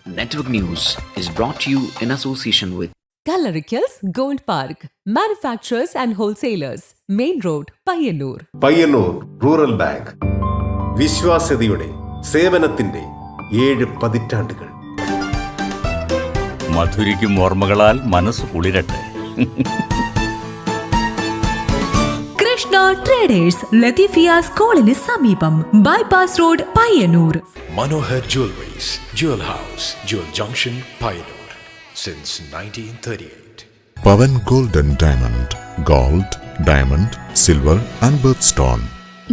Network News is brought to you in association with Kalarikals Gold Park, manufacturers and wholesalers, Main Road, Payyannur. Payyannur rural bank വിശ്വാസ്യതയുടെ സേവനത്തിന്റെ 7 പതിറ്റാണ്ടുകൾ. മധുരിക്കും ഓർമ്മകളാൽ മനസ്സ് കുളിരട്ടെ. Krishna traders ലത്തീഫിയാസ് കോളിന് സമീപം bypass road Payyanur. Manohar Jewelries, Jewel House, Jewel Junction, Payyanur, since 1938. Pavan Gold and Diamond, Gold, Diamond, Silver and Birthstone.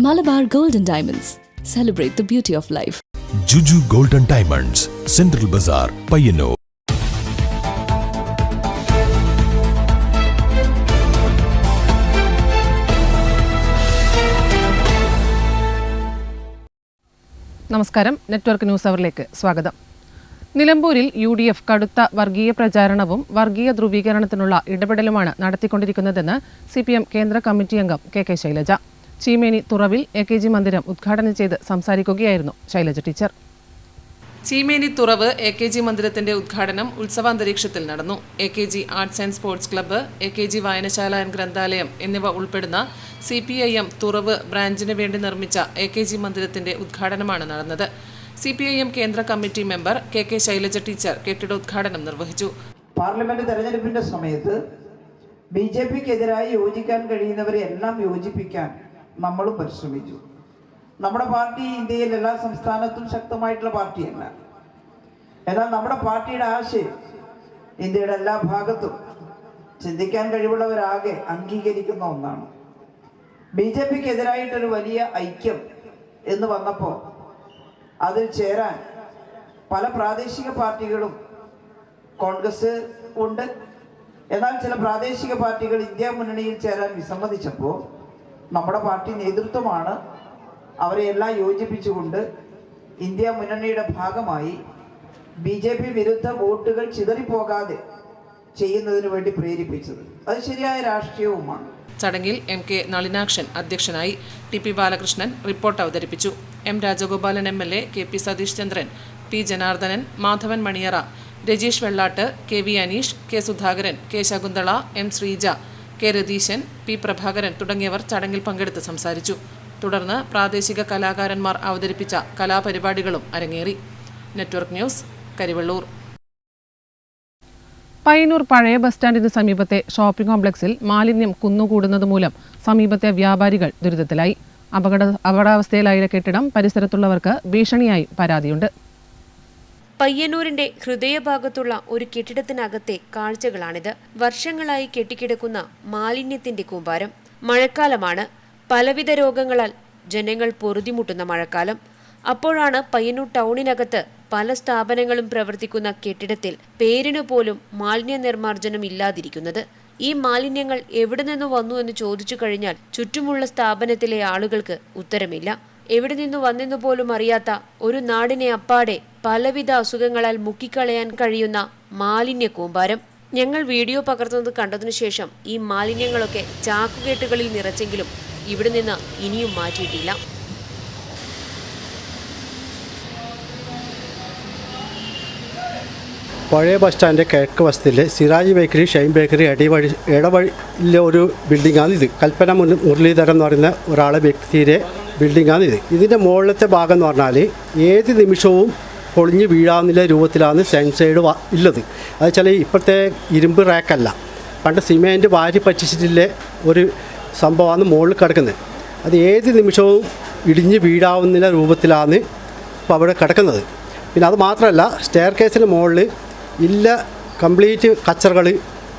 Malabar Gold and Diamonds, celebrate the beauty of life. Juju Gold and Diamonds, Central Bazaar, Payyanur. നമസ്കാരം. Network news അവറിലേക്ക് സ്വാഗതം. നിലമ്പൂരിൽ UDF കടുത്ത വർഗീയ പ്രചാരണവും വർഗീയ ധ്രുവീകരണത്തിനുള്ള ഇടപെടലുമാണ് നടത്തിക്കൊണ്ടിരിക്കുന്നതെന്ന് CPM കേന്ദ്ര committee അംഗം KK Shailaja. Cheemeni തുറവിൽ AKG മന്ദിരം ഉദ്ഘാടനം ചെയ്ത് സംസാരിക്കുകയായിരുന്നു ശൈലജ ടീച്ചർ. ചീമേനി തുറവ് AKG മന്ദിരത്തിന്റെ ഉദ്ഘാടനം ഉത്സവാന്തരീക്ഷത്തിൽ നടന്നു. AKG arts and sports club, AKG വായനശാല ആൻഡ് ഗ്രന്ഥാലയം എന്നിവ ഉൾപ്പെടുന്ന CPIM തുറവ് ബ്രാഞ്ചിന് വേണ്ടി നിർമ്മിച്ച AKG മന്ദിരത്തിന്റെ ഉദ്ഘാടനമാണ് നടന്നത്. CPIM കേന്ദ്ര committee member KK Shailaja teacher കെട്ടിടോദ്ഘാടനം നിർവഹിച്ചു. പാർലമെന്റ് തെരഞ്ഞെടുപ്പിന്റെ സമയത്ത് BJPക്കെതിരായി യോജിക്കാൻ കഴിയുന്നവരെ എല്ലാം യോജിപ്പിക്കാൻ നമ്മളും പരിശ്രമിച്ചു. നമ്മുടെ പാർട്ടി ഇന്ത്യയിൽ എല്ലാ സംസ്ഥാനത്തും ശക്തമായിട്ടുള്ള പാർട്ടിയല്ല. എന്നാൽ നമ്മുടെ പാർട്ടിയുടെ ആശയം ഇന്ത്യയുടെ എല്ലാ ഭാഗത്തും ചിന്തിക്കാൻ കഴിവുള്ളവരാകെ അംഗീകരിക്കുന്ന ഒന്നാണ്. BJPക്കെതിരായിട്ടൊരു വലിയ ഐക്യം എന്ന് വന്നപ്പോൾ അതിൽ ചേരാൻ പല പ്രാദേശിക പാർട്ടികളും, കോൺഗ്രസ് ഉണ്ട്, എന്നാൽ ചില പ്രാദേശിക പാർട്ടികൾ ഇന്ത്യ മുന്നണിയിൽ ചേരാൻ വിസമ്മതിച്ചപ്പോൾ നമ്മുടെ പാർട്ടി നേതൃത്വമാണ് അവരെ എല്ലാം യോജിപ്പിച്ചുകൊണ്ട് ഇന്ത്യ മുന്നണിയുടെ ഭാഗമായി BJP വിരുദ്ധ വോട്ടുകൾ ചിതറിപ്പോകാതെ ചെയ്യുന്നതിന് വേണ്ടി പ്രേരിപ്പിച്ചത്. അത് ശരിയായ രാഷ്ട്രീയവുമാണ്. ചടങ്ങിൽ MK നളിനാക്ഷൻ അധ്യക്ഷനായി. TP ബാലകൃഷ്ണൻ റിപ്പോർട്ട് അവതരിപ്പിച്ചു. M Rajagopalan MLA, KP Satheesh Chandran, P Janardhanan, Madhavan Maniyara, Rajeesh Vellat, KV Aneesh, K Sudhakaran, K Shakuntala, M Sreeja, K Ratheeshan, P Prabhakaran തുടങ്ങിയവർ ചടങ്ങിൽ പങ്കെടുത്ത് സംസാരിച്ചു. തുടർന്ന് പ്രാദേശിക കലാകാരന്മാർ അവതരിപ്പിച്ച കലാപരിപാടികളും അരങ്ങേറി. Network news, Karivellur. പയ്യന്നൂർ പഴയ ബസ് സ്റ്റാൻഡിന് സമീപത്തെ ഷോപ്പിംഗ് കോംപ്ലക്സിൽ മാലിന്യം കുന്നുകൂടുന്നത് മൂലം സമീപത്തെ വ്യാപാരികൾ ദുരിതത്തിലായി. അപകടാവസ്ഥയിലായ കെട്ടിടം പരിസരത്തുള്ളവർക്ക് ഭീഷണിയായി പരാതിയുണ്ട്. പയ്യന്നൂരിന്റെ ഹൃദയഭാഗത്തുള്ള ഒരു കെട്ടിടത്തിനകത്തെ കാഴ്ചകളാണിത്. വർഷങ്ങളായി കെട്ടിക്കിടക്കുന്ന മാലിന്യത്തിന്റെ കൂമ്പാരം. മഴക്കാലമാണ്. പലവിധ രോഗങ്ങളാൽ ജനങ്ങൾ പൊറുതിമുട്ടുന്ന മഴക്കാലം. അപ്പോഴാണ് പയ്യന്നൂർ ടൗണിനകത്ത് പല സ്ഥാപനങ്ങളും പ്രവർത്തിക്കുന്ന കെട്ടിടത്തിൽ പേരിനു പോലും മാലിന്യ നിർമ്മാർജ്ജനം ഇല്ലാതിരിക്കുന്നത്. ഈ മാലിന്യങ്ങൾ എവിടെ നിന്ന് വന്നു എന്ന് ചോദിച്ചു കഴിഞ്ഞാൽ ചുറ്റുമുള്ള സ്ഥാപനത്തിലെ ആളുകൾക്ക് ഉത്തരമില്ല. എവിടെ നിന്നു വന്നെന്നു പോലും അറിയാത്ത ഒരു നാടിനെ അപ്പാടെ പലവിധ അസുഖങ്ങളാൽ മുക്കിക്കളയാൻ കഴിയുന്ന മാലിന്യ കൂമ്പാരം. ഞങ്ങൾ വീഡിയോ പകർത്തുന്നത് കണ്ടതിനു ശേഷം ഈ മാലിന്യങ്ങളൊക്കെ ചാക്കുകെട്ടുകളിൽ നിറച്ചെങ്കിലും ഇവിടെ നിന്ന് ഇനിയും മാറ്റിയിട്ടില്ല. പഴയ ബസ് സ്റ്റാൻഡ് കിഴക്ക് വശത്തിലെ സിറാജ് ബേക്കറി, ഷൈൻ ബേക്കറി ഇടവഴിയിലെ ഒരു ബിൽഡിങ്ങാണ് ഇത്. കൽപ്പന മുരളീധരൻ എന്ന് പറയുന്ന ഒരാളെ വ്യക്തിയുടെ ബിൽഡിങ്ങാണ് ഇത്. ഇതിൻ്റെ മുകളിലത്തെ ഭാഗം എന്ന് പറഞ്ഞാൽ ഏത് നിമിഷവും പൊളിഞ്ഞ് വീഴാവുന്ന രൂപത്തിലാണ് സെൻസൈഡ് ഉള്ളത്. അത് വെച്ചാൽ ഇപ്പോഴത്തെ ഇരുമ്പ് റാക്കല്ല, പണ്ട് സിമെൻറ്റ് വാരി പറ്റിച്ചിട്ടുള്ള ഒരു സംഭവമാണ് മുകളിൽ കിടക്കുന്നത്. അത് ഏത് നിമിഷവും ഇടിഞ്ഞ് വീഴാവുന്ന രൂപത്തിലാണ് ഇപ്പോൾ അവിടെ കിടക്കുന്നത്. പിന്നെ അത് മാത്രമല്ല, സ്റ്റെയർ കേസിന് മുകളിൽ കംപ്ലീറ്റ് കച്ചറകൾ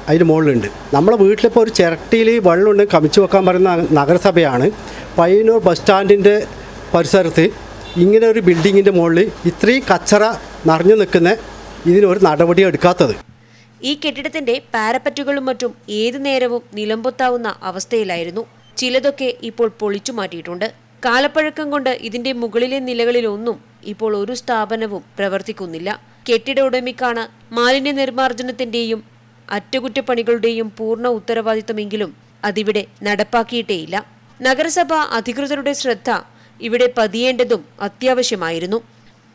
അതിന് മുകളിലുണ്ട്. നമ്മളെ വീട്ടിലിപ്പോൾ ഒരു ചിരട്ടിയിൽ വെള്ളമുണ്ട് കമിച്ചു വെക്കാൻ പറയുന്ന നഗരസഭയാണ് പയ്യന്നൂർ ബസ് സ്റ്റാൻഡിൻ്റെ പരിസരത്ത് ഇങ്ങനെ ഒരു ബിൽഡിങ്ങിൻ്റെ മുകളിൽ ഇത്രയും കച്ചറ നിറഞ്ഞു നിൽക്കുന്ന ഇതിനൊരു നടപടി എടുക്കാത്തത്. ഈ കെട്ടിടത്തിന്റെ പാരപ്പറ്റുകളും മറ്റും ഏതു നേരവും നിലംപൊത്താവുന്ന അവസ്ഥയിലായിരുന്നു. ചിലതൊക്കെ ഇപ്പോൾ പൊളിച്ചു മാറ്റിയിട്ടുണ്ട്. കാലപ്പഴക്കം കൊണ്ട് ഇതിന്റെ മുകളിലെ നിലകളിലൊന്നും ഇപ്പോൾ ഒരു സ്ഥാപനവും പ്രവർത്തിക്കുന്നില്ല. കെട്ടിട ഉടമയ്ക്കാണ് മാലിന്യ നിർമ്മാർജ്ജനത്തിന്റെയും അറ്റകുറ്റപ്പണികളുടെയും പൂർണ്ണ ഉത്തരവാദിത്തമെങ്കിലും അതിവിടെ നടപ്പാക്കിയിട്ടേയില്ല. നഗരസഭ അധികൃതരുടെ ശ്രദ്ധ ഇവിടെ പതിയേണ്ടതും അത്യാവശ്യമായിരുന്നു.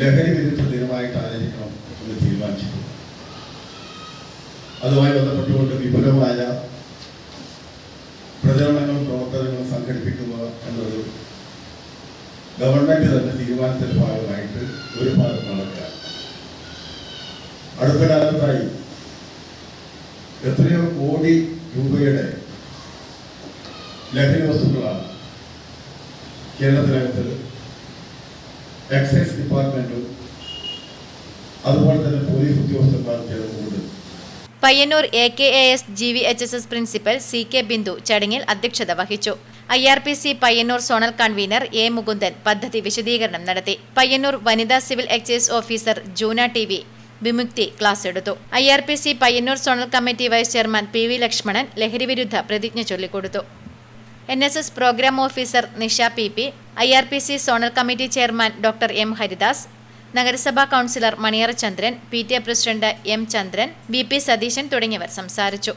ലഹരി വിരുദ്ധ ദിനമായിട്ട് ആചരിക്കണം എന്ന് തീരുമാനിച്ചിട്ടുണ്ട്. അതുമായി ബന്ധപ്പെട്ടുകൊണ്ട് വിപുലമായ പ്രചരണങ്ങളും പ്രവർത്തനങ്ങളും സംഘടിപ്പിക്കുക എന്നൊരു ഗവൺമെന്റ് തന്നെ തീരുമാനത്തിന്റെ ഭാഗമായിട്ട് ഒരു ഭാഗത്ത് നടക്കുക. അടുത്ത കാലത്തായി എത്രയോ കോടി രൂപയുടെ ലഹരി വസ്തുക്കളാണ് കേരളത്തിനകത്ത് എക്സൈസ് ഡിപ്പാർട്ട്മെന്റും അതുപോലെ തന്നെ പോലീസ് ഉദ്യോഗസ്ഥന്മാർ ചേർന്നുകൊണ്ട്. Payyanur AKAS GVHSS principal CK Bindu ചടങ്ങിൽ അധ്യക്ഷത വഹിച്ചു. IRPC Payyanur zonal convener A Mukundan പദ്ധതി വിശദീകരണം നടത്തി. പയ്യന്നൂർ വനിതാ civil excise officer Juna TV Vimukthi class എടുത്തു. IRPC Payyanur zonal committee vice chairman PV Lakshmanan ലഹരി വിരുദ്ധ പ്രതിജ്ഞ ചൊല്ലിക്കൊടുത്തു. NSS programme officer Nisha PP, IRPC zonal committee chairman doctor M Haridas, നഗരസഭാ councillor Maniyara Chandran, PTA president M Chandran, BP Satheesan തുടങ്ങിയവർ സംസാരിച്ചു.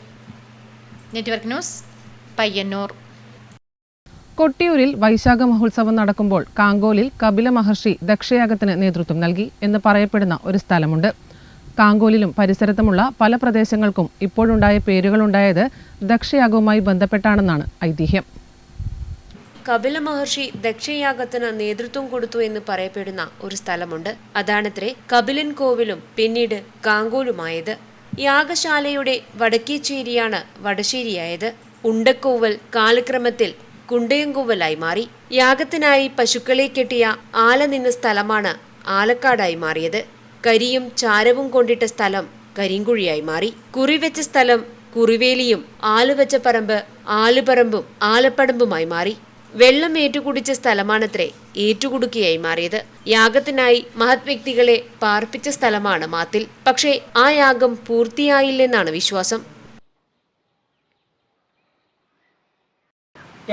Network news, Payyanur. കൊട്ടിയൂരിൽ വൈശാഖ മഹോത്സവം നടക്കുമ്പോൾ കാങ്കോലിൽ കപില മഹർഷി ദക്ഷയാഗത്തിന് നേതൃത്വം നൽകി എന്ന് പറയപ്പെടുന്ന ഒരു സ്ഥലമുണ്ട്. കാങ്കോലിലും പരിസരത്തുമുള്ള പല പ്രദേശങ്ങൾക്കും ഇപ്പോഴുണ്ടായ പേരുകളുണ്ടായത് ദക്ഷയാഗവുമായി ബന്ധപ്പെട്ടാണെന്നാണ് ഐതിഹ്യം. കപില മഹർഷി ദക്ഷയാഗത്തിന് നേതൃത്വം കൊടുത്തു എന്ന് പറയപ്പെടുന്ന ഒരു സ്ഥലമുണ്ട്. അതാണത്രേ കപിലൻ കോവിലും പിന്നീട് കാങ്കോലുമായത്. യാഗശാലയുടെ വടക്കേച്ചേരിയാണ് വടശ്ശേരിയായത്. ഉണ്ടക്കോവൽ കാലക്രമത്തിൽ കുണ്ടയംകോവലായി മാറി. യാഗത്തിനായി പശുക്കളെ കെട്ടിയ ആല നിന്ന സ്ഥലമാണ് ആലക്കാടായി മാറിയത്. കരിയും ചാരവും കൊണ്ടിട്ട സ്ഥലം കരിങ്കുഴിയായി മാറി. കുറിവെച്ച സ്ഥലം കുറിവേലിയും ആലുവെച്ച പറമ്പ് ആലുപറമ്പും ആലപ്പടമ്പുമായി മാറി. വെള്ളം ഏറ്റുകുടിച്ച സ്ഥലമാണത്രേ ഏറ്റുകുടുക്കിയായി മാറിയത്. യാഗത്തിനായി മഹത് വ്യക്തികളെ പാർപ്പിച്ച സ്ഥലമാണ് മാത്തിൽ. പക്ഷേ ആ യാഗം പൂർത്തിയായില്ലെന്നാണ് വിശ്വാസം.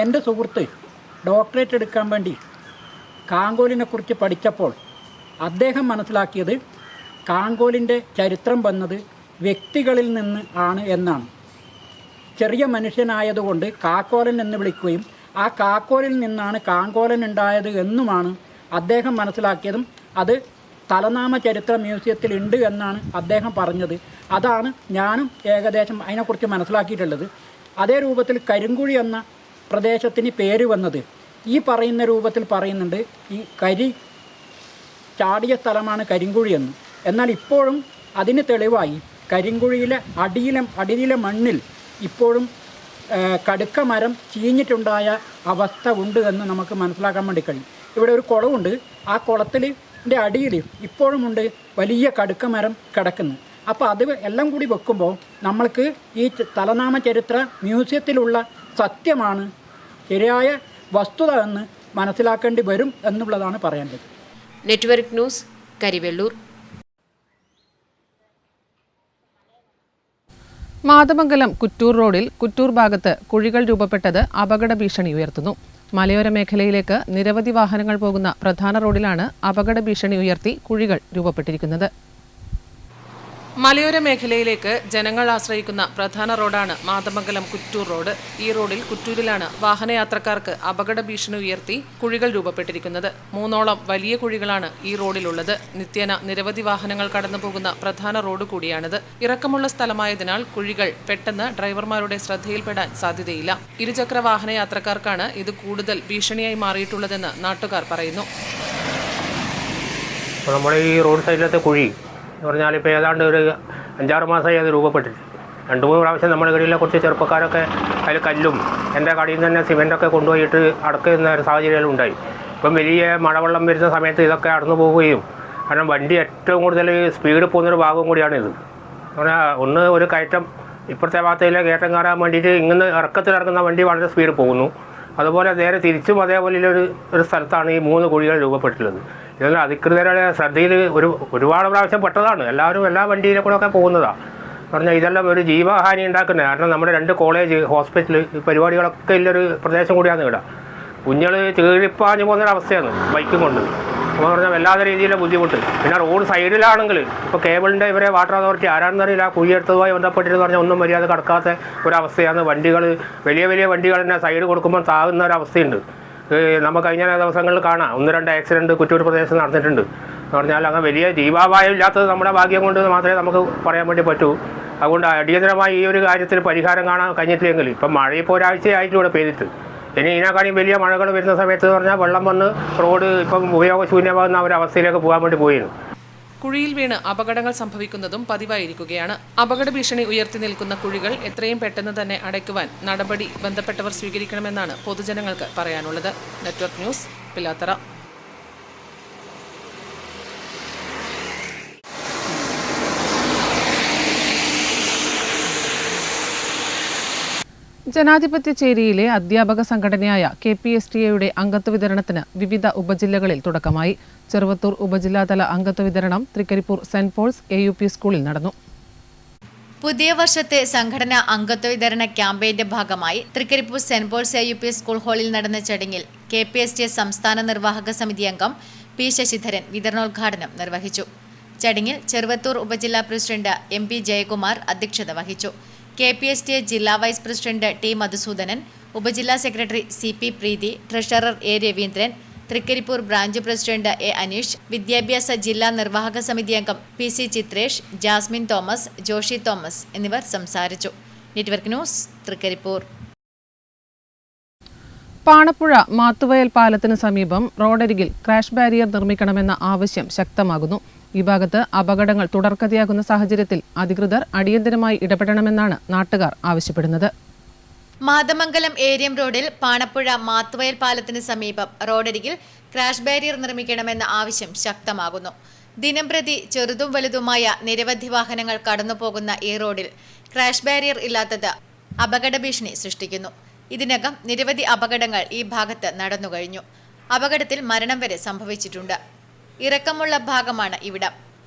എൻ്റെ സുഹൃത്ത് ഡോക്ടറേറ്റ് എടുക്കാൻ വേണ്ടി കാങ്കോലിനെ കുറിച്ച് പഠിച്ചപ്പോൾ അദ്ദേഹം മനസ്സിലാക്കിയത് കാങ്കോലിൻ്റെ ചരിത്രം വന്നത് വ്യക്തികളിൽ നിന്ന് ആണ് എന്നാണ്. ചെറിയ മനുഷ്യനായതുകൊണ്ട് കാക്കോലൻ എന്ന് വിളിക്കുകയും ആ കാക്കോലിൽ നിന്നാണ് കാങ്കോലൻ ഉണ്ടായത് എന്നുമാണ് അദ്ദേഹം മനസ്സിലാക്കിയതും അത് തലനാമ ചരിത്ര മ്യൂസിയത്തിൽ ഉണ്ട് എന്നാണ് അദ്ദേഹം പറഞ്ഞത്. അതാണ് ഞാനും ഏകദേശം അതിനെക്കുറിച്ച് മനസ്സിലാക്കിയിട്ടുള്ളത്. അതേ രൂപത്തിൽ കരിങ്കുഴി എന്ന പ്രദേശത്തിന് പേര് വന്നത് ഈ പറയുന്ന രൂപത്തിൽ പറയുന്നുണ്ട്. ഈ കരി ചാടിയ സ്ഥലമാണ് കരിങ്കുഴി എന്ന്. എന്നാൽ ഇപ്പോഴും അതിന് തെളിവായി കരിങ്കുഴിയിലെ അടിയിലെ മണ്ണിൽ ഇപ്പോഴും കടുക്ക മരം ചീഞ്ഞിട്ടുണ്ടായ അവസ്ഥ ഉണ്ട് എന്ന് നമുക്ക് മനസ്സിലാക്കാൻ വേണ്ടി കഴിയും. ഇവിടെ ഒരു കുളമുണ്ട്. ആ കുളത്തിൻ്റെ അടിയിൽ ഇപ്പോഴുമുണ്ട് വലിയ കടുക്ക മരം കിടക്കുന്നു. അപ്പോൾ അത് എല്ലാം കൂടി വെക്കുമ്പോൾ നമ്മൾക്ക് ഈ തലനാമ ചരിത്ര മ്യൂസിയത്തിലുള്ള സത്യമാണ് ശരിയായ വസ്തുത എന്ന് മനസ്സിലാക്കേണ്ടി വരും എന്നുള്ളതാണ് പറയേണ്ടത്. Network news, Karivellur. മാതമംഗലം കുറ്റൂർ റോഡിൽ കുറ്റൂർ ഭാഗത്ത് കുഴികൾ രൂപപ്പെട്ടത് അപകട ഭീഷണി ഉയർത്തുന്നു. മലയോര മേഖലയിലേക്ക് നിരവധി വാഹനങ്ങൾ പോകുന്ന പ്രധാന റോഡിലാണ് അപകട ഭീഷണി ഉയർത്തി കുഴികൾ രൂപപ്പെട്ടിരിക്കുന്നത്. മലയോര മേഖലയിലേക്ക് ജനങ്ങൾ ആശ്രയിക്കുന്ന പ്രധാന റോഡാണ് മാതമംഗലം കുറ്റൂർ റോഡ്. ഈ റോഡിൽ കുറ്റൂരിലാണ് വാഹനയാത്രക്കാർക്ക് അപകട ഭീഷണി ഉയർത്തി കുഴികൾ രൂപപ്പെട്ടിരിക്കുന്നത്. 3ഓളം വലിയ കുഴികളാണ് ഈ റോഡിലുള്ളത്. നിത്യേന നിരവധി വാഹനങ്ങൾ കടന്നു പോകുന്ന പ്രധാന റോഡ് കൂടിയാണിത്. ഇറക്കമുള്ള സ്ഥലമായതിനാൽ കുഴികൾ പെട്ടെന്ന് ഡ്രൈവർമാരുടെ ശ്രദ്ധയിൽപ്പെടാൻ സാധ്യതയില്ല. ഇരുചക്ര വാഹനയാത്രക്കാർക്കാണ് ഇത് കൂടുതൽ ഭീഷണിയായി മാറിയിട്ടുള്ളതെന്ന് നാട്ടുകാർ പറയുന്നു. നമ്മുടെ ഈ റോഡ് സൈഡിലത്തെ കുഴി എന്ന് പറഞ്ഞാൽ ഇപ്പോൾ ഏതാണ്ട് ഒരു 5-6 മാസമായി അത് രൂപപ്പെട്ടിട്ട് 2-3 പ്രാവശ്യം നമ്മുടെ കടയിലെ കുറച്ച് ചെറുപ്പക്കാരൊക്കെ അതിൽ കല്ലും എൻ്റെ കടയിൽ നിന്ന് തന്നെ സിമെൻറ്റൊക്കെ കൊണ്ടുപോയിട്ട് അടക്കുന്ന ഒരു സാഹചര്യം ഉണ്ടായി. ഇപ്പം വലിയ മഴവെള്ളം വരുന്ന സമയത്ത് ഇതൊക്കെ അടന്നു പോവുകയും കാരണം വണ്ടി ഏറ്റവും കൂടുതൽ സ്പീഡ് പോകുന്നൊരു ഭാഗം കൂടിയാണിത്. പറഞ്ഞാൽ ഒരു കയറ്റം ഇപ്പുറത്തെ ഭാഗത്തിലെ കയറ്റം കയറാൻ വേണ്ടിയിട്ട് ഇങ്ങനെ ഇറക്കത്തിലിറങ്ങുന്ന വണ്ടി വളരെ സ്പീഡ് പോകുന്നു. അതുപോലെ നേരെ തിരിച്ചും അതേപോലെ ഒരു സ്ഥലത്താണ് ഈ 3 കുഴികൾ രൂപപ്പെട്ടിട്ടുള്ളത്. ഇതെല്ലാം അധികൃതരുടെ ശ്രദ്ധയിൽ ഒരുപാട് പ്രാവശ്യം പെട്ടതാണ്. എല്ലാവരും എല്ലാ വണ്ടിയിലെ കൂടെ ഒക്കെ പോകുന്നതാണ്. പറഞ്ഞാൽ ഇതെല്ലാം ഒരു ജീവഹാനി ഉണ്ടാക്കുന്നത്. കാരണം നമ്മുടെ 2 കോളേജ്, ഹോസ്പിറ്റൽ, ഈ പരിപാടികളൊക്കെ ഉള്ളൊരു പ്രദേശം കൂടിയാണ് ഇവിടെ. കുഞ്ഞുങ്ങൾ ചീറിപ്പാഞ്ഞു പോകുന്നൊരവസ്ഥയാണ് ബൈക്കും കൊണ്ട്. അപ്പോൾ പറഞ്ഞാൽ വല്ലാത്ത രീതിയിലെ ബുദ്ധിമുട്ട്. പിന്നെ റോഡ് സൈഡിലാണെങ്കിൽ ഇപ്പോൾ കേബിളിൻ്റെ ഇവരെ വാട്ടർ അതോറിറ്റി ആരാണെന്നറിയില്ല കുഴിയെടുത്തതുമായി ബന്ധപ്പെട്ടിട്ട് പറഞ്ഞാൽ ഒന്നും മര്യാദ കടക്കാത്ത ഒരവസ്ഥയാണ്. വണ്ടികൾ വലിയ വണ്ടികൾ തന്നെ സൈഡ് കൊടുക്കുമ്പോൾ താകുന്ന ഒരവസ്ഥയുണ്ട്. നമുക്ക് കഴിഞ്ഞ ദിവസങ്ങളിൽ കാണാം 1-2 ആക്സിഡൻറ്റ് കുറ്റൂർ പ്രദേശത്ത് നടന്നിട്ടുണ്ട്. എന്ന് പറഞ്ഞാൽ അങ്ങ് വലിയ ജീവാപായം ഇല്ലാത്തത് നമ്മുടെ ഭാഗ്യം കൊണ്ട് മാത്രമേ നമുക്ക് പറയാൻ വേണ്ടി പറ്റൂ. അതുകൊണ്ട് അടിയന്തരമായി ഈ ഒരു കാര്യത്തിൽ പരിഹാരം കാണാൻ കഴിഞ്ഞിട്ടില്ലെങ്കിൽ ഇപ്പം മഴ ഇപ്പോൾ ഒരാഴ്ചയായിട്ട് ഇവിടെ പെയ്തിട്ട് ഇനി ഇതിനെക്കാളും വലിയ മഴകൾ വരുന്ന സമയത്ത് എന്ന് പറഞ്ഞാൽ വെള്ളം വന്ന് റോഡ് ഇപ്പം ഉപയോഗശൂന്യമാകുന്ന ഒരവസ്ഥയിലേക്ക് പോകാൻ വേണ്ടി പോയിരുന്നു. കുഴിയിൽ വീണ് അപകടങ്ങൾ സംഭവിക്കുന്നതും പതിവായിരിക്കുകയാണ്. അപകട ഭീഷണി ഉയർത്തി നിൽക്കുന്ന കുഴികൾ എത്രയും പെട്ടെന്ന് തന്നെ അടയ്ക്കുവാൻ നടപടി ബന്ധപ്പെട്ടവർ സ്വീകരിക്കണമെന്നാണ് പൊതുജനങ്ങൾക്ക് പറയാനുള്ളത്. Network news, Pilathara. ജനാധിപത്യ ചേരിയിലെ അധ്യാപക സംഘടനയായ KPSTA അംഗത്വ വിതരണത്തിന് വിവിധ ഉപജില്ലകളിൽ തുടക്കമായി. ചെറുവത്തൂർ ഉപജില്ലാതല അംഗത്വ വിതരണം തൃക്കരിപ്പൂർ സെന്റ് പോൾസ് AUP സ്കൂളിൽ നടന്നു. പുതിയ വർഷത്തെ സംഘടനാ അംഗത്വ വിതരണ ക്യാമ്പയിന്റെ ഭാഗമായി Trikaripur Saint Paul's AUP school ഹാളിൽ നടന്ന ചടങ്ങിൽ KPSTA സംസ്ഥാന നിർവാഹക സമിതി അംഗം P. ശശിധരൻ വിതരണോദ്ഘാടനം നിർവഹിച്ചു. ചടങ്ങിൽ ചെറുവത്തൂർ ഉപജില്ലാ പ്രസിഡന്റ് MP ജയകുമാർ അധ്യക്ഷത വഹിച്ചു. KPSTA ജില്ലാ വൈസ് പ്രസിഡന്റ് T. മധുസൂദനൻ, ഉപജില്ലാ secretary CP Preethi, treasurer A. Raveendran, Thrikaripur branch president A. Aneesh, വിദ്യാഭ്യാസ ജില്ലാ നിർവാഹക സമിതി അംഗം PC Chitresh, Jasmine Thomas, Joshy Thomas എന്നിവർ സംസാരിച്ചു. Network news, Thrikaripur. പാണപ്പുഴ മാത്തുവയൽ പാലത്തിന് സമീപം റോഡരികിൽ ക്രാഷ് ബാരിയർ നിർമ്മിക്കണമെന്ന ആവശ്യം ശക്തമാകുന്നു. ഈ ഭാഗത്ത് അപകടങ്ങൾ തുടർക്കഥയാകുന്ന സാഹചര്യത്തിൽ അധികൃതർ അടിയന്തരമായി ഇടപെടണമെന്നാണ് നാട്ടുകാർ ആവശ്യപ്പെടുന്നത്. മാതമംഗലം ഏരിയം റോഡിൽ പാണപ്പുഴ മാത്തുവയൽ പാലത്തിന് സമീപം റോഡരികിൽ ക്രാഷ് ബാരിയർ നിർമ്മിക്കണമെന്ന ആവശ്യം ശക്തമാകുന്നു. ദിനംപ്രതി ചെറുതും വലുതുമായ നിരവധി വാഹനങ്ങൾ കടന്നുപോകുന്ന ഈ റോഡിൽ ക്രാഷ് ബാരിയർ ഇല്ലാത്തത് അപകട ഭീഷണി സൃഷ്ടിക്കുന്നു. ഇതിനകം നിരവധി അപകടങ്ങൾ ഈ ഭാഗത്ത് നടന്നുകഴിഞ്ഞു. അപകടത്തിൽ മരണം വരെ സംഭവിച്ചിട്ടുണ്ട്. ഇറക്കമുള്ള ഭാഗമാണ് ഇവിടം.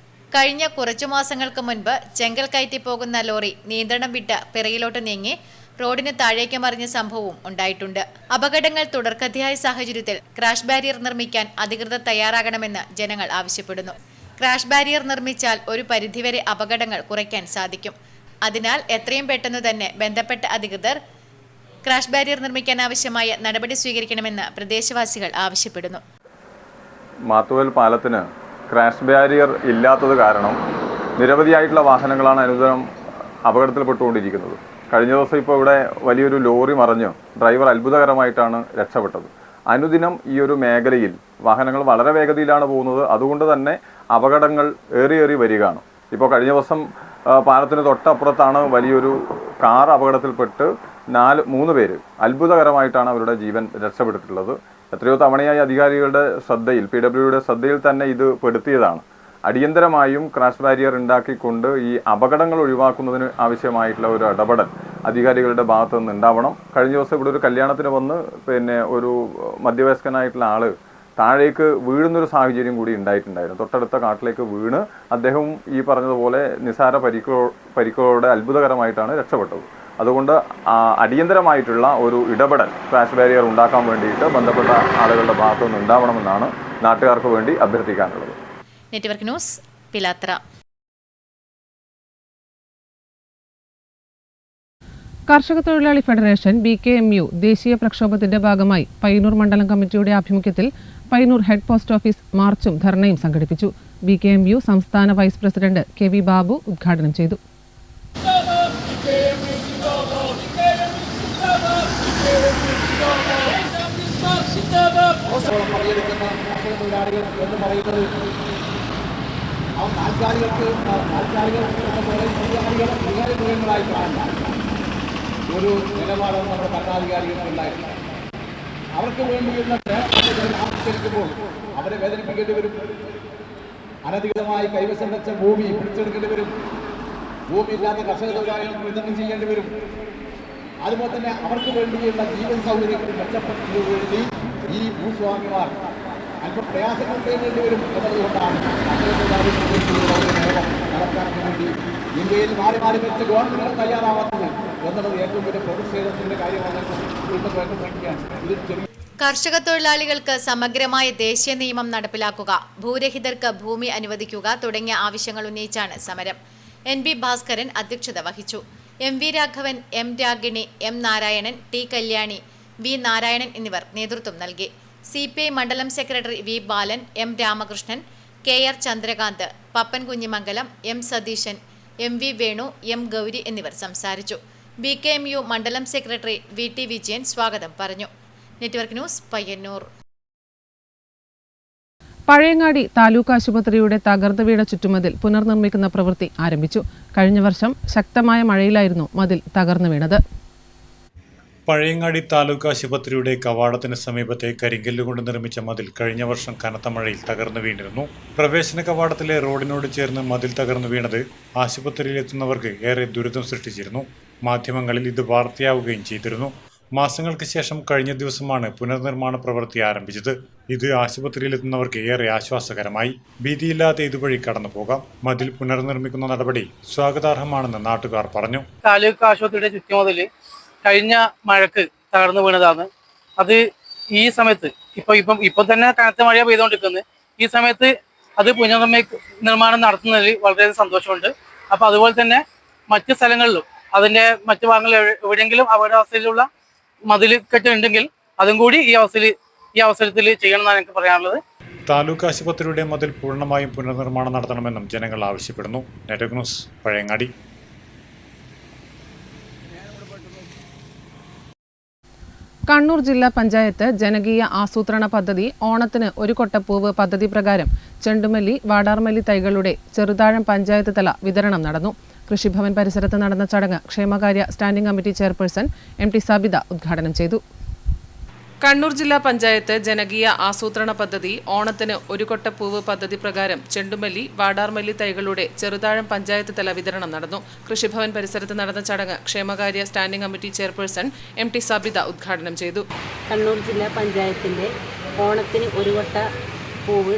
കഴിഞ്ഞ കുറച്ചു മാസങ്ങൾക്ക് മുൻപ് ചെങ്കൽ കയറ്റി പോകുന്ന ലോറി നിയന്ത്രണം വിട്ട് പിറകിലോട്ട് നീങ്ങി റോഡിന് താഴേക്ക് മറിഞ്ഞ സംഭവവും ഉണ്ടായിട്ടുണ്ട്. അപകടങ്ങൾ തുടർക്കഥയായ സാഹചര്യത്തിൽ ക്രാഷ് ബാരിയർ നിർമ്മിക്കാൻ അധികൃതർ തയ്യാറാകണമെന്ന് ജനങ്ങൾ ആവശ്യപ്പെടുന്നു. ക്രാഷ് ബാരിയർ നിർമ്മിച്ചാൽ ഒരു പരിധിവരെ അപകടങ്ങൾ കുറയ്ക്കാൻ സാധിക്കും. അതിനാൽ എത്രയും പെട്ടെന്ന് തന്നെ ബന്ധപ്പെട്ട അധികൃതർ ക്രാഷ് ബാരിയർ നിർമ്മിക്കാൻ ആവശ്യമായ നടപടി സ്വീകരിക്കണമെന്ന് പ്രദേശവാസികൾ ആവശ്യപ്പെടുന്നു. മാത്തുവൽ പാലത്തിന് ക്രാഷ് ബാരിയർ ഇല്ലാത്തത് കാരണം നിരവധിയായിട്ടുള്ള വാഹനങ്ങളാണ് അനുദിനം അപകടത്തിൽപ്പെട്ടുകൊണ്ടിരിക്കുന്നത്. കഴിഞ്ഞ ദിവസം ഇപ്പോൾ ഇവിടെ വലിയൊരു ലോറി മറിഞ്ഞ് ഡ്രൈവർ അത്ഭുതകരമായിട്ടാണ് രക്ഷപ്പെട്ടത്. അനുദിനം ഈ ഒരു മേഖലയിൽ വാഹനങ്ങൾ വളരെ വേഗതയിലാണ് പോകുന്നത്. അതുകൊണ്ട് തന്നെ അപകടങ്ങൾ ഏറി വരികയാണ്. ഇപ്പോൾ കഴിഞ്ഞ ദിവസം പാലത്തിന് തൊട്ടപ്പുറത്താണ് വലിയൊരു കാർ അപകടത്തിൽപ്പെട്ട് 3 പേര് അത്ഭുതകരമായിട്ടാണ് അവരുടെ ജീവൻ രക്ഷപ്പെട്ടിട്ടുള്ളത്. എത്രയോ തവണയായി അധികാരികളുടെ ശ്രദ്ധയിൽ, PWയുടെ ശ്രദ്ധയിൽ തന്നെ ഇത് പെടുത്തിയതാണ്. അടിയന്തരമായും ക്രാഷ് ബാരിയർ ഉണ്ടാക്കിക്കൊണ്ട് ഈ അപകടങ്ങൾ ഒഴിവാക്കുന്നതിന് ആവശ്യമായിട്ടുള്ള ഒരു ഇടപെടൽ അധികാരികളുടെ ഭാഗത്തു നിന്ന് ഉണ്ടാവണം. കഴിഞ്ഞ ദിവസം ഇവിടെ ഒരു കല്യാണത്തിന് വന്ന് ഒരു മധ്യവയസ്കനായിട്ടുള്ള ആള് താഴേക്ക് വീഴുന്നൊരു സാഹചര്യം കൂടി ഉണ്ടായിട്ടുണ്ടായിരുന്നു. തൊട്ടടുത്ത കാട്ടിലേക്ക് വീണ് അദ്ദേഹവും ഈ പറഞ്ഞതുപോലെ നിസാര പരിക്കുകളോടെ അത്ഭുതകരമായിട്ടാണ് രക്ഷപ്പെട്ടത്. അതുകൊണ്ട് അടിയന്തരമായിട്ടുള്ള ഒരു ഇടപെടൽ ക്രാഷ് ബാരിയർ ഉണ്ടാക്കാൻ വേണ്ടിയിട്ട് ബന്ധപ്പെട്ട ആളുകളുടെ ഭാഗത്തുനിന്ന് ഉണ്ടാവണമെന്നാണ് നാട്ടുകാർക്ക് വേണ്ടി അഭ്യർത്ഥിക്കാനുള്ളത്. Network news, Pilathara. കർഷക തൊഴിലാളി ഫെഡറേഷൻ BKMU ദേശീയ പ്രക്ഷോഭത്തിന്റെ ഭാഗമായി പയ്യന്നൂർ മണ്ഡലം കമ്മിറ്റിയുടെ ആഭിമുഖ്യത്തിൽ പയ്യന്നൂർ ഹെഡ് പോസ്റ്റ് ഓഫീസ് മാർച്ചും ധർണയും സംഘടിപ്പിച്ചു. BKMU സംസ്ഥാന വൈസ് പ്രസിഡന്റ് KV ബാബു ഉദ്ഘാടനം ചെയ്തു. ഒരു നിലപാട് നമ്മുടെ ഭരണാധികാരികൾക്കുണ്ടായിട്ടില്ല. അവർക്ക് വേണ്ടിയുള്ള ആവിഷ്കരിക്കുമ്പോൾ അവരെ വേദനിപ്പിക്കേണ്ടി വരും. അനധികൃതമായി കൈവശം വെച്ച ഭൂമി പിടിച്ചെടുക്കേണ്ടി വരും. ഭൂമി ഇല്ലാത്ത കർഷക തൊഴിലാളികൾക്ക് വിതരണം ചെയ്യേണ്ടി വരും. അതുപോലെ തന്നെ അവർക്ക് വേണ്ടിയുള്ള ജീവൻ സൗകര്യങ്ങൾ മെച്ചപ്പെടുത്തുന്നതിന് വേണ്ടി ഈ ഭൂസ്വാമിമാർ അല്പം പ്രയാസങ്ങൾ നേരിടേണ്ടി വരും എന്നതുകൊണ്ടാണ് കർഷക തൊഴിലാളികളുടെ നിയമം നടപ്പാക്കാൻ വേണ്ടി ഇന്ത്യയിൽ മാറി വെച്ച് ഗവൺമെന്റുകൾ തയ്യാറാവാത്തത് എന്നുള്ളത് ഏറ്റവും വലിയ പ്രതിഷേധത്തിന്റെ കാര്യമാണ്. കർഷക തൊഴിലാളികൾക്ക് സമഗ്രമായ ദേശീയ നിയമം നടപ്പിലാക്കുക, ഭൂരഹിതർക്ക് ഭൂമി അനുവദിക്കുക തുടങ്ങിയ ആവശ്യങ്ങൾ ഉന്നയിച്ചാണ് സമരം. NB ഭാസ്കരൻ അധ്യക്ഷത വഹിച്ചു. MV Raghavan, M Ragini, M Narayanan, T Kalyani, V Narayanan എന്നിവർ നേതൃത്വം നൽകി. CPI മണ്ഡലം secretary V Balan, M Ramakrishnan, KR Chandrakanth, Pappan Kunhimangalam, M Satheesan, MV Venu, M Gowri എന്നിവർ സംസാരിച്ചു. BKMU മണ്ഡലം സെക്രട്ടറി VT വിജയൻ സ്വാഗതം പറഞ്ഞു. Network news, Payyannur. പഴയങ്ങാടി താലൂക്ക് ആശുപത്രിയുടെ തകർന്നു വീണ ചുറ്റുമതിൽ പുനർനിർമ്മിക്കുന്ന പ്രവൃത്തി ആരംഭിച്ചു. കഴിഞ്ഞ വർഷം ശക്തമായ മഴയിലായിരുന്നു മതിൽ തകർന്നു വീണത്. പഴയങ്ങാടി താലൂക്ക് ആശുപത്രിയുടെ കവാടത്തിന് സമീപത്തെ കരിങ്കല്ലുകൊണ്ട് നിർമ്മിച്ച മതിൽ കഴിഞ്ഞ വർഷം കനത്ത മഴയിൽ തകർന്നു വീണിരുന്നു. പ്രവേശന കവാടത്തിലെ റോഡിനോട് ചേർന്ന് മതിൽ തകർന്നു വീണത് ആശുപത്രിയിലെത്തുന്നവർക്ക് ഏറെ ദുരിതം സൃഷ്ടിച്ചിരുന്നു. മാധ്യമങ്ങളിൽ ഇത് വാർത്തയാവുകയും ചെയ്തിരുന്നു. മാസങ്ങൾക്ക് ശേഷം കഴിഞ്ഞ ദിവസമാണ് പുനർനിർമ്മാണ പ്രവൃത്തി ആരംഭിച്ചത്. ഇത് ആശുപത്രിയിലെത്തുന്നവർക്ക് ഏറെ ആശ്വാസകരമായി. ഭീതിയില്ലാതെ ഇതുവഴി കടന്നു പോകാം. മതിൽ പുനർനിർമ്മിക്കുന്ന നടപടി സ്വാഗതാർഹമാണെന്ന് നാട്ടുകാർ പറഞ്ഞു. താലൂക്ക് ആശുപത്രിയുടെ ചുറ്റുമതിൽ കഴിഞ്ഞ മഴക്ക് തകർന്നു വീണതാണ്. അത് ഈ സമയത്ത് ഇപ്പൊ തന്നെ കനത്ത മഴ പെയ്തുകൊണ്ടിരിക്കുന്നത്. ഈ സമയത്ത് അത് പുനർനിർമ്മാണം നടത്തുന്നതിൽ വളരെയധികം സന്തോഷമുണ്ട്. അപ്പോൾ അതുപോലെ തന്നെ മറ്റ് സ്ഥലങ്ങളിലും അതിന്റെ മറ്റു ഭാഗങ്ങളിൽ എവിടെയെങ്കിലും അപകടാവസ്ഥയിലുള്ള മതിൽ കെട്ടുണ്ടെങ്കിൽ അതും കൂടി ഈ അവസരത്തിൽ ചെയ്യണമെന്നാണ് എനിക്ക് പറയാനുള്ളത്. താലൂക്ക് ആശുപത്രിയുടെ മതിൽ പൂർണ്ണമായും പുനർനിർമ്മാണം നടത്തണമെന്നും ജനങ്ങൾ ആവശ്യപ്പെടുന്നു. Network news, Pazhayangadi. കണ്ണൂർ ജില്ലാ പഞ്ചായത്ത് ജനകീയ ആസൂത്രണ പദ്ധതി ഓണത്തിന് ഒരു കൊട്ടപ്പൂവ് പദ്ധതി പ്രകാരം ചെണ്ടുമല്ലി, വാടാർമല്ലി തൈകളുടെ ചെറുതാഴം പഞ്ചായത്ത് തല വിതരണം നടന്നു. കൃഷിഭവൻ പരിസരത്ത് നടന്ന ചടങ്ങ് ക്ഷേമകാര്യ standing committee chairperson MT Sabitha ഉദ്ഘാടനം ചെയ്തു. കണ്ണൂർ ജില്ലാ പഞ്ചായത്ത് ജനകീയ ആസൂത്രണ പദ്ധതി ഓണത്തിന് ഒരു കൊട്ടപ്പൂവ് പദ്ധതി പ്രകാരം ചെണ്ടുമല്ലി, വാടാർമല്ലി തൈകളുടെ ചെറുതാഴം പഞ്ചായത്ത് തല വിതരണം നടന്നു. കൃഷിഭവൻ പരിസരത്ത് നടന്ന ചടങ്ങ് ക്ഷേമകാര്യ standing committee chairperson MT Sabitha ഉദ്ഘാടനം ചെയ്തു. കണ്ണൂർ ജില്ലാ പഞ്ചായത്തിന്റെ ഓണത്തിന് ഒരു കൊട്ട പൂവ്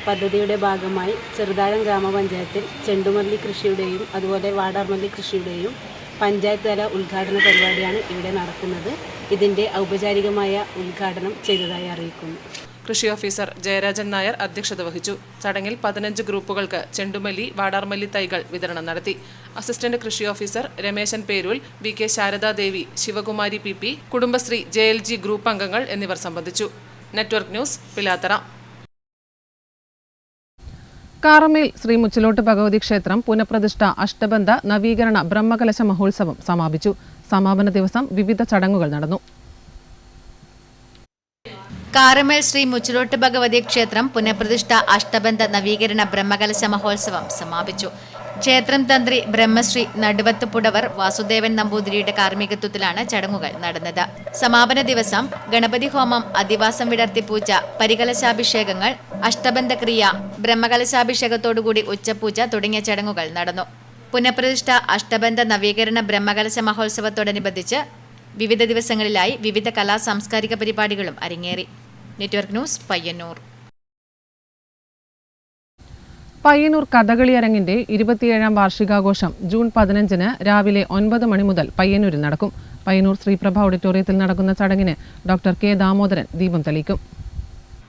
പദ്ധതിയുടെ ഭാഗമായി ചെറുതാഴം ഗ്രാമപഞ്ചായത്തിൽ ചെണ്ടുമല്ലി കൃഷിയുടെയും അതുപോലെ വാടാർമല്ലി കൃഷിയുടെയും പഞ്ചായത്ത് തല ഉദ്ഘാടന പരിപാടിയാണ് ഇവിടെ നടക്കുന്നത്. ഇതിന്റെ ഔപചാരികമായ ഉദ്ഘാടനം ചെയ്തതായി അറിയിക്കുന്നു. കൃഷി ഓഫീസർ ജയരാജൻ നായർ അധ്യക്ഷത വഹിച്ചു. ചടങ്ങിൽ 15 ഗ്രൂപ്പുകൾക്ക് ചെണ്ടുമല്ലി, വാടാർമല്ലി തൈകൾ വിതരണം നടത്തി. അസിസ്റ്റന്റ് കൃഷി officer Rameshan Perool, VK Sharadadevi, Shivakumari PP, Kudumbashree JLG group അംഗങ്ങൾ എന്നിവർ സംബന്ധിച്ചു. Network news, Pilathara. കാറമേൽ ശ്രീ മുച്ചിലോട്ട് ഭഗവതി ക്ഷേത്രം പുനഃപ്രതിഷ്ഠ അഷ്ടബന്ധ നവീകരണ ബ്രഹ്മകലശ മഹോത്സവം സമാപിച്ചു. സമാപന ദിവസം വിവിധ ചടങ്ങുകൾ നടന്നു. കാറമേൽ ശ്രീ മുച്ചിലോട്ട് ഭഗവതി ക്ഷേത്രം പുനഃപ്രതിഷ്ഠ അഷ്ടബന്ധ നവീകരണ ബ്രഹ്മകലശ മഹോത്സവം സമാപിച്ചു. ക്ഷേത്രം തന്ത്രി ബ്രഹ്മശ്രീ നടുവത്ത് പുടവർ വാസുദേവൻ നമ്പൂതിരിയുടെ കാർമ്മികത്വത്തിലാണ് ചടങ്ങുകൾ നടന്നത്. സമാപന ദിവസം ഗണപതി ഹോമം, അധിവാസം വിടർത്തി പൂജ, പരികലശാഭിഷേകങ്ങൾ, അഷ്ടബന്ധക്രിയ, ബ്രഹ്മകലശാഭിഷേകത്തോടുകൂടി ഉച്ചപൂജ തുടങ്ങിയ ചടങ്ങുകൾ നടന്നു. പുനഃപ്രതിഷ്ഠ അഷ്ടബന്ധ നവീകരണ ബ്രഹ്മകലശ മഹോത്സവത്തോടനുബന്ധിച്ച് വിവിധ ദിവസങ്ങളിലായി വിവിധ കലാ സാംസ്കാരിക പരിപാടികളും അരങ്ങേറി. Network news, Payyannur. പയ്യന്നൂർ കഥകളി അരങ്ങിന്റെ 27ാം വാർഷികാഘോഷം ജൂൺ 15-ന് രാവിലെ 9 മണി മുതൽ പയ്യന്നൂരിൽ നടക്കും. പയ്യന്നൂർ ശ്രീപ്രഭ ഓഡിറ്റോറിയത്തിൽ നടക്കുന്ന ചടങ്ങിന് ഡോക്ടർ K ദാമോദരൻ ദീപം തെളിയിക്കും.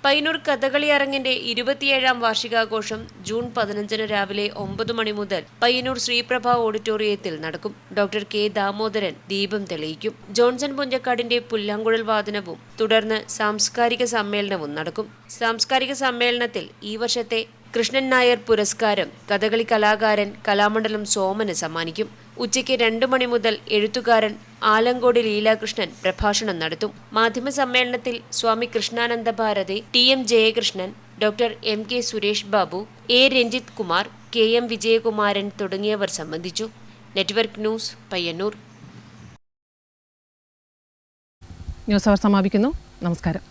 പയ്യന്നൂർ കഥകളി അരങ്ങിന്റെ 27ാം വാർഷികാഘോഷം ജൂൺ 15-ന് രാവിലെ 9 മണി മുതൽ പയ്യന്നൂർ ശ്രീപ്രഭ ഓഡിറ്റോറിയത്തിൽ നടക്കും. ഡോക്ടർ K ദാമോദരൻ ദീപം തെളിയിക്കും. ജോൺസൺ പുഞ്ചക്കാടിന്റെ പുല്ലാങ്കുഴൽ വാദനവും തുടർന്ന് സാംസ്കാരിക സമ്മേളനവും നടക്കും. സാംസ്കാരിക സമ്മേളനത്തിൽ ഈ വർഷത്തെ കൃഷ്ണൻ നായർ പുരസ്കാരം കഥകളി കലാകാരൻ കലാമണ്ഡലം സോമന് സമ്മാനിക്കും. ഉച്ചയ്ക്ക് 2 മണി മുതൽ എഴുത്തുകാരൻ ആലങ്കോട് ലീലാകൃഷ്ണൻ പ്രഭാഷണം നടത്തും. മാധ്യമ സമ്മേളനത്തിൽ Swami Krishnananda Bharathi, TM Jayakrishnan, doctor MK Suresh Babu, A Ranjith Kumar, KM Vijayakumaran തുടങ്ങിയവർ സംബന്ധിച്ചു. Network news, Payyannur. ന്യൂസ് അവർ സമാപിക്കുന്നു. നമസ്കാരം.